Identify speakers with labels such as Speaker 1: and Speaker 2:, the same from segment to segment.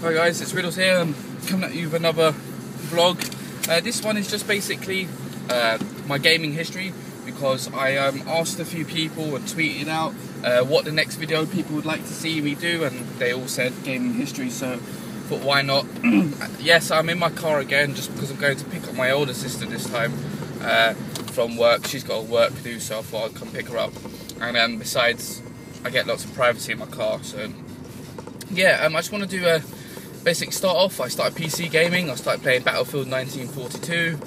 Speaker 1: Hi guys, it's Riddlez here. I'm coming at you with another vlog. This one is just basically my gaming history, because I asked a few people and tweeted out what the next video people would like to see me do, and they all said gaming history, so I thought why not. Yes, I'm in my car again just because I'm going to pick up my older sister this time from work. She's got work to do, so I thought I'd come pick her up. And besides, I get lots of privacy in my car, so yeah, I just want to do a basic start off. I started PC gaming. I started playing Battlefield 1942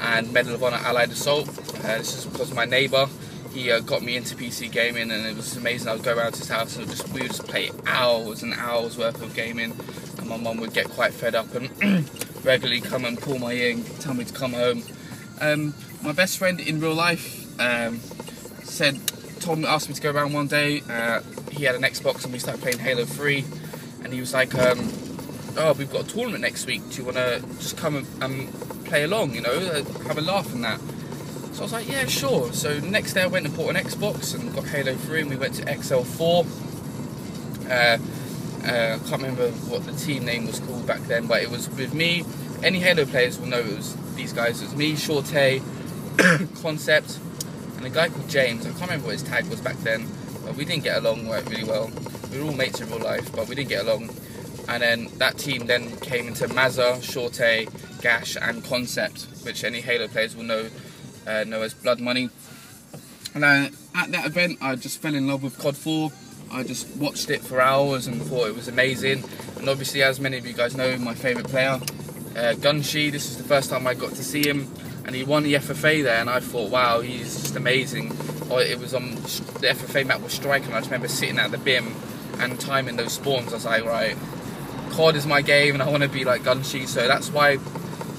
Speaker 1: and Medal of Honor Allied Assault. This is because my neighbour, he got me into PC gaming, and it was amazing. I would go around to his house and we would just play hours and hours worth of gaming, and my mum would get quite fed up and regularly come and pull my ear and tell me to come home. My best friend in real life asked me to go around one day. He had an Xbox and we started playing Halo 3, and he was like, oh, we've got a tournament next week, do you want to just come and play along, you know, have a laugh and that. So I was like, yeah, sure. So the next day I went and bought an Xbox and got Halo 3, and we went to XL4. I can't remember what the team name was called back then, but it was with me. Any Halo players will know it was these guys. It was me, Shortay, Concept, and a guy called James. I can't remember what his tag was back then, but we didn't get along really well. We were all mates in real life, but we didn't get along. And then that team then came into Mazza, Shortay, Gash, and Concept, which any Halo players will know as Blood Money. And at that event, I just fell in love with COD 4. I just watched it for hours and thought it was amazing. And obviously, as many of you guys know, my favourite player, Gunshi. This is the first time I got to see him, and he won the FFA there, and I thought, wow, he's just amazing. It was on the FFA map was striking. I just remember sitting at the BIM and timing those spawns. I was like, right, COD is my game, and I want to be like Gunshi. So that's why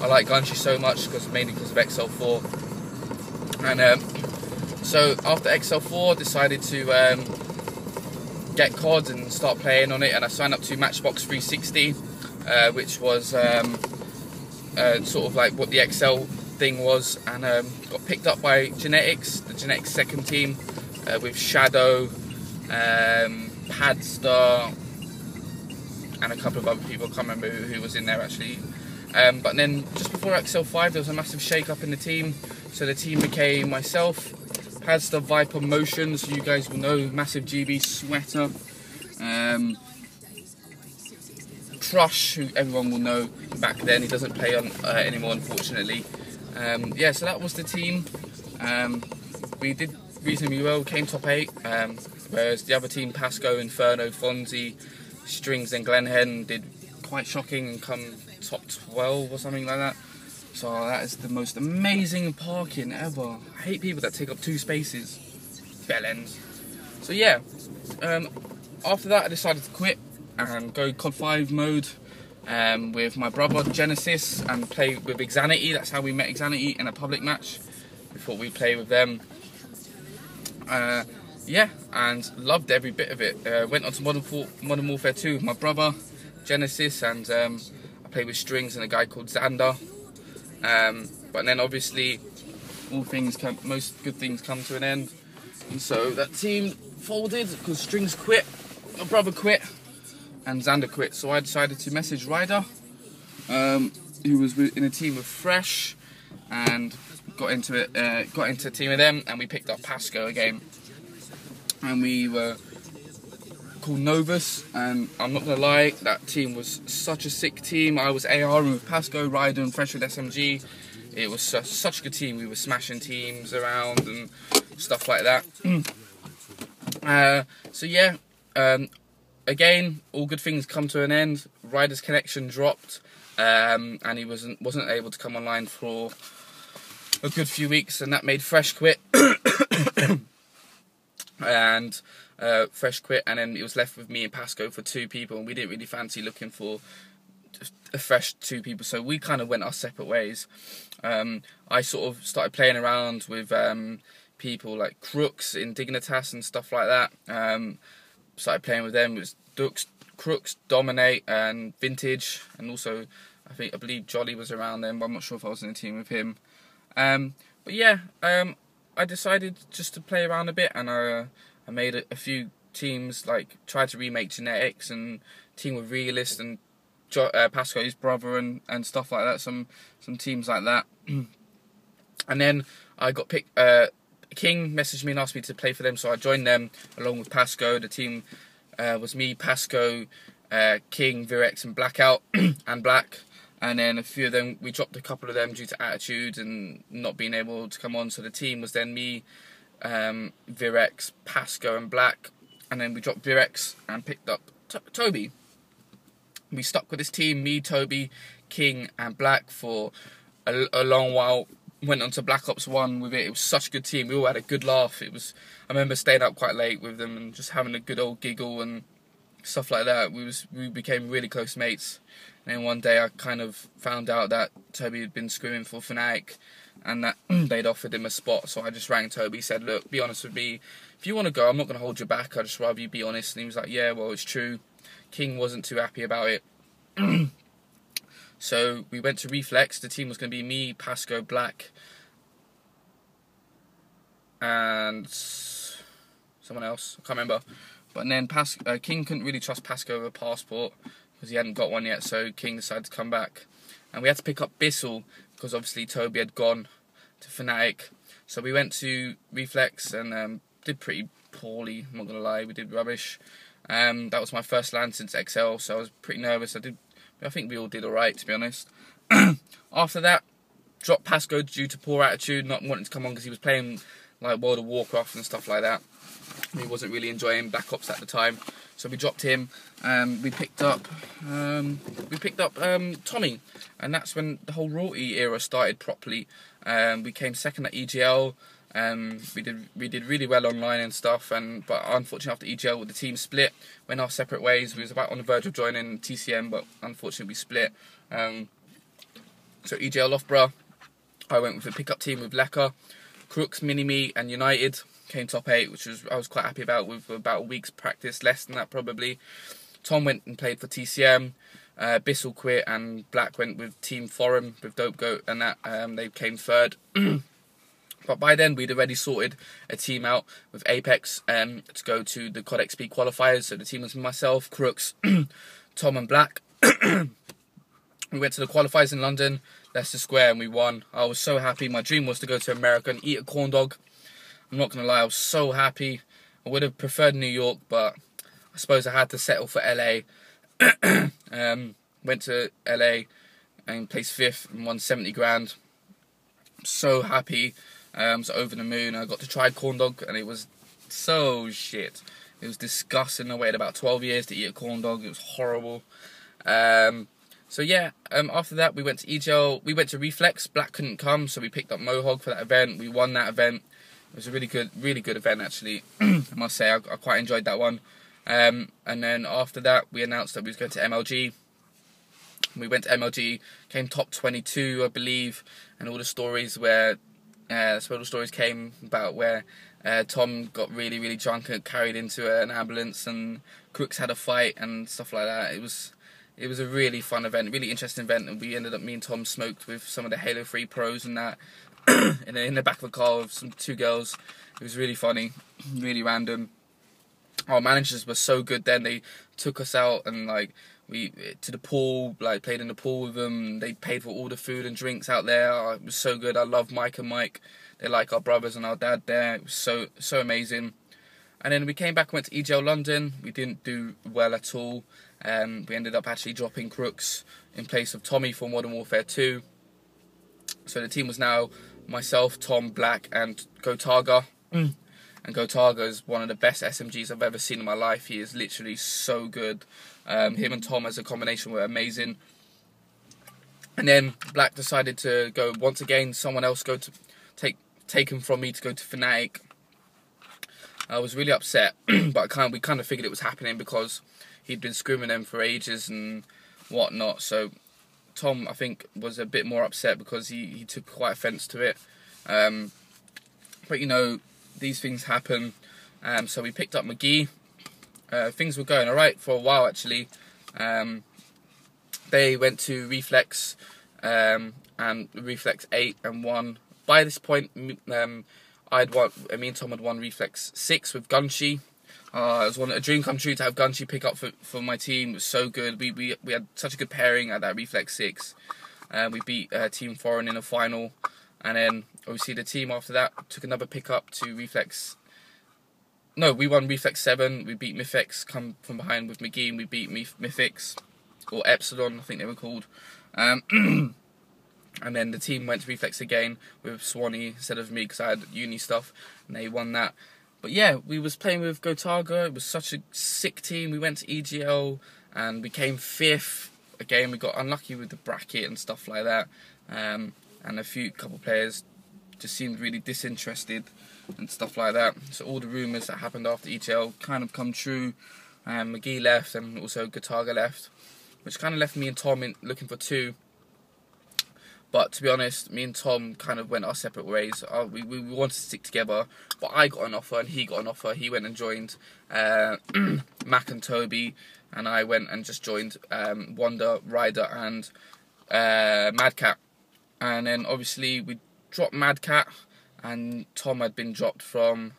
Speaker 1: I like Gunshi so much, mainly because of XL4. And so after XL4, decided to get COD and start playing on it, and I signed up to Matchbox 360, which was sort of like what the XL thing was, and got picked up by Genetics, the Genetics second team, with Shadow, Padster, and a couple of other people. I can't remember who was in there actually. But then just before XL5, there was a massive shake-up in the team. So the team became myself, Padster, Viper, Motions, you guys will know, massive GB, Sweater, Crush, who everyone will know back then. He doesn't play on anymore, unfortunately. Yeah, so that was the team. We did reasonably well, came top 8, whereas the other team, Pasco, Inferno, Fonzie, Strings, and Glenhen, did quite shocking and come top 12 or something like that. So that is the most amazing parking ever. I hate people that take up 2 spaces. Bellends. So yeah, after that I decided to quit and go COD 5 mode with my brother Genesis and play with Xanity. That's how we met Xanity in a public match. We thought we'd play with them. Yeah, and loved every bit of it. Went on to Modern Warfare 2 with my brother Genesis, and I played with Strings and a guy called Xander. But then obviously most good things come to an end, and so that team folded because Strings quit, my brother quit, and Xander quit. So I decided to message Ryder, who was in a team with Fresh, and got into a team with them, and we picked up Pasco again, and we were called Novus. And I'm not gonna lie, that team was such a sick team. I was AR with Pasco, Ryder, and Fresh with SMG. It was such a good team. We were smashing teams around and stuff like that. So yeah, again, all good things come to an end. Ryder's connection dropped, and he wasn't able to come online for a good few weeks, and that made Fresh quit. And Fresh quit, and then it was left with me and Pasco for 2 people, and we didn't really fancy looking for a fresh 2 people, so we kind of went our separate ways. I sort of started playing around with people like Crooks in Dignitas and stuff like that. Started playing with them. It was Dux, Crooks, Dominate, and Vintage, and also I believe Jolly was around then, but I'm not sure if I was in a team with him. But yeah, I decided just to play around a bit, and I made a few teams, like tried to remake Genetics and team with Realist and Pasco's brother and stuff like that, some teams like that. And then I got picked. King messaged me and asked me to play for them, so I joined them along with Pasco. The team was me, Pasco, King, Virex, and Blackout and Black. And then a few of them, we dropped a couple of them due to attitude and not being able to come on. So the team was then me, Virex, Pasco, and Black. And then we dropped Virex and picked up Toby. We stuck with this team, me, Toby, King, and Black for a long while. Went on to Black Ops 1 with it. It was such a good team. We all had a good laugh. I remember staying up quite late with them and just having a good old giggle and stuff like that. We became really close mates. And then one day I kind of found out that Toby had been screaming for Fnatic and that they'd offered him a spot. So I just rang Toby, said, look, be honest with me. If you want to go, I'm not going to hold you back. I'd just rather you be honest. And he was like, yeah, well, it's true. King wasn't too happy about it. So we went to Reflex. The team was going to be me, Pasco, Black, and someone else. I can't remember. But then King couldn't really trust Pasco with a passport because he hadn't got one yet. So King decided to come back. And we had to pick up Bissell because obviously Toby had gone to Fnatic. So we went to Reflex and did pretty poorly. I'm not going to lie. We did rubbish. That was my first LAN since XL, so I was pretty nervous. I think we all did alright, to be honest. After that, dropped Pasco due to poor attitude, not wanting to come on because he was playing like World of Warcraft and stuff like that. He wasn't really enjoying Black Ops at the time, so we dropped him. We picked up Tommy, and that's when the whole royalty era started properly. We came second at EGL. We did really well online and stuff, but unfortunately after EGL the team split, went our separate ways. We was about on the verge of joining TCM, but unfortunately we split. So EGL Loughborough, I went with a pickup team with Lecker, Crooks, Mini-Me and United. Came top 8, which I was quite happy about, with about a week's practice, less than that probably. Tom went and played for TCM. Bissell quit and Black went with Team Forum with Dope Goat, and that they came third. But by then we'd already sorted a team out with Apex to go to the COD XP qualifiers. So the team was myself, Crooks, Tom and Black. We went to the qualifiers in London, Leicester Square, and we won. I was so happy. My dream was to go to America and eat a corn dog. I'm not going to lie, I was so happy. I would have preferred New York, but I suppose I had to settle for LA. Went to LA and placed 5th and won 70 grand. I'm so happy. I was over the moon. I got to try corn dog and it was so shit. It was disgusting. I waited about 12 years to eat a corn dog. It was horrible. So yeah, after that we went to EGL. We went to Reflex. Black couldn't come, so we picked up Mohawk for that event. We won that event. It was a really good event actually. I must say, I quite enjoyed that one. And then after that we announced that we was going to MLG. We went to MLG, came top 22 I believe, and all the stories where that's where all the stories came about where Tom got really drunk and carried into an ambulance, and Crooks had a fight and stuff like that. It was a really fun event, really interesting event, and we ended up, me and Tom smoked with some of the Halo 3 pros and that in the back of a car with two girls. It was really funny, really random. Our managers were so good then. They took us out and like to the pool, like played in the pool with them. They paid for all the food and drinks out there. Oh, it was so good. I love Mike and Mike. They're like our brothers and our dad there. It was so amazing. And then we came back and went to EGL London. We didn't do well at all. We ended up actually dropping Crooks in place of Tommy for Modern Warfare 2. So the team was now myself, Tom, Black and Gotaga. And Gotaga is one of the best SMGs I've ever seen in my life. He is literally so good. Him and Tom as a combination were amazing. And then Black decided to go once again. Someone else go to take him from me to go to Fnatic. I was really upset, but we kind of figured it was happening because he'd been screaming them for ages and whatnot. So Tom, I think, was a bit more upset because he took quite offence to it. But you know, these things happen. So we picked up McGee. Things were going alright for a while actually. They went to Reflex and Reflex 8 and won. By this point, me and Tom had won Reflex 6 with Gunshi. It was a dream come true to have Gunchi pick up for my team. It was so good. We had such a good pairing at that Reflex 6. We beat Team Foreign in a final, and then obviously the team after that took another pick up to Reflex. No, we won Reflex 7. We beat Mythix, come from behind with McGee, and we beat Mythix, or Epsilon, I think they were called. And then the team went to Reflex again with Swanee instead of me because I had uni stuff, and they won that. But yeah, we was playing with Gotaga. It was such a sick team. We went to EGL and we came 5th. Again, we got unlucky with the bracket and stuff like that. And a couple players just seemed really disinterested and stuff like that. So all the rumours that happened after EGL kind of come true. McGee left and also Gotaga left, which kind of left me and Tom looking for 2. But to be honest, me and Tom kind of went our separate ways. We wanted to stick together, but I got an offer and he got an offer. He went and joined Mac and Toby, and I went and just joined Wonder, Ryder and Madcat. And then obviously we dropped Madcat, and Tom had been dropped from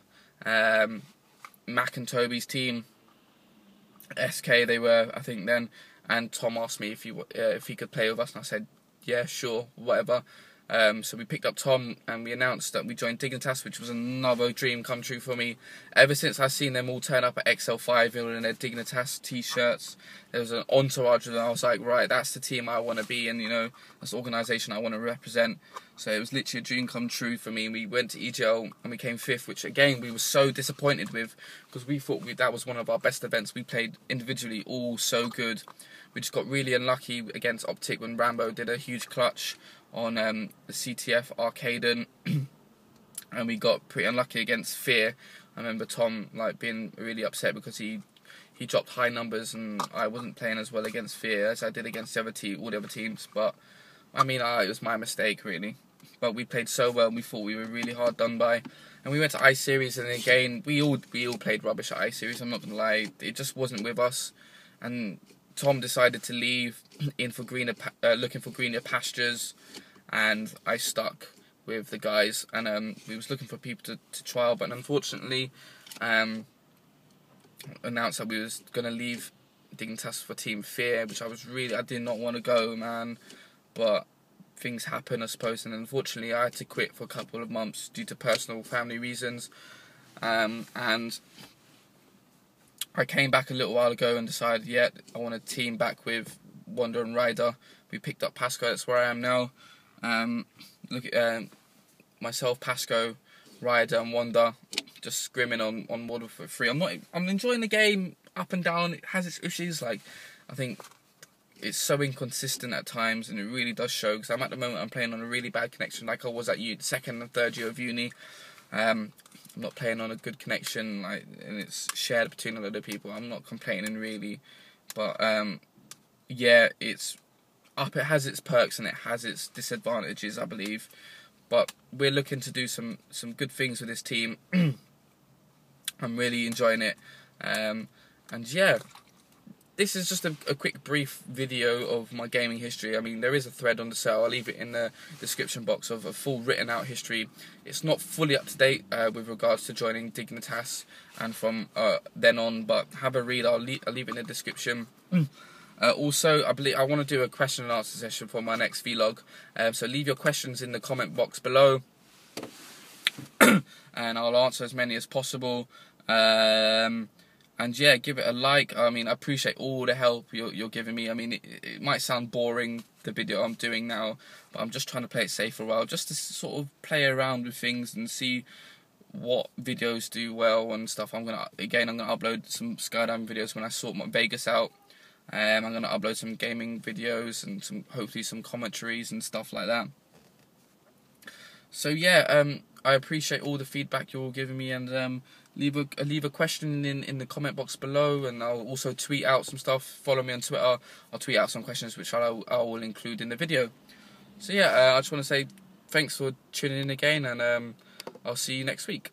Speaker 1: Mac and Toby's team. SK they were, I think, then. And Tom asked me if he could play with us, and I said, yeah, sure, whatever. So we picked up Tom and we announced that we joined Dignitas, which was another dream come true for me. Ever since I've seen them all turn up at XL5 in their Dignitas t-shirts, there was an entourage and I was like, right, that's the team I want to be in, you know, that's the organisation I want to represent. So it was literally a dream come true for me. We went to EGL and we came 5th, which again we were so disappointed with because we thought that was one of our best events. We played individually all so good. We just got really unlucky against Optic when Rambo did a huge clutch on the CTF Arcaden, and we got pretty unlucky against Fear. I remember Tom being really upset because he dropped high numbers and I wasn't playing as well against Fear as I did against all the other teams. But I mean, it was my mistake really. But we played so well and we thought we were really hard done by. And we went to I-Series and again we all played rubbish at I-Series. I'm not gonna lie, it just wasn't with us. And Tom decided to leave looking for greener pastures, and I stuck with the guys. And we was looking for people to trial, but unfortunately, announced that we was gonna leave Dignitas for Team Fear, which I did not want to go, man. But things happen, I suppose, and unfortunately, I had to quit for a couple of months due to personal family reasons, and I came back a little while ago and decided, yeah, I want to team back with Wonder and Ryder. We picked up Pasco, that's where I am now. Look at myself, Pasco, Ryder and Wonder, just scrimming on Model 3. I'm enjoying the game up and down. It has its issues. I think it's so inconsistent at times, and it really does show. Because at the moment I'm playing on a really bad connection, like I was at second and third year of uni. I'm not playing on a good connection, and it's shared between a lot of people. I'm not complaining really, but yeah, it's up. It has its perks and it has its disadvantages, I believe. But we're looking to do some good things with this team. I'm really enjoying it, and yeah. This is just a quick brief video of my gaming history. I mean, there is a thread on the site. I'll leave it in the description box of a full written out history. It's not fully up to date with regards to joining Dignitas and from then on, but have a read. I'll leave it in the description. Also, I want to do a question and answer session for my next vlog. So leave your questions in the comment box below, and I'll answer as many as possible. And yeah, give it a like. I mean, I appreciate all the help you're giving me. I mean, it might sound boring, the video I'm doing now, but I'm just trying to play it safe for a while, just to sort of play around with things and see what videos do well and stuff. I'm gonna upload some skydiving videos when I sort my Vegas out. I'm gonna upload some gaming videos and hopefully some commentaries and stuff like that. So yeah, I appreciate all the feedback you're all giving me, and leave a question in the comment box below, and I'll also tweet out some stuff. Follow me on Twitter. I'll tweet out some questions which I will include in the video. So yeah, I just want to say thanks for tuning in again, and I'll see you next week.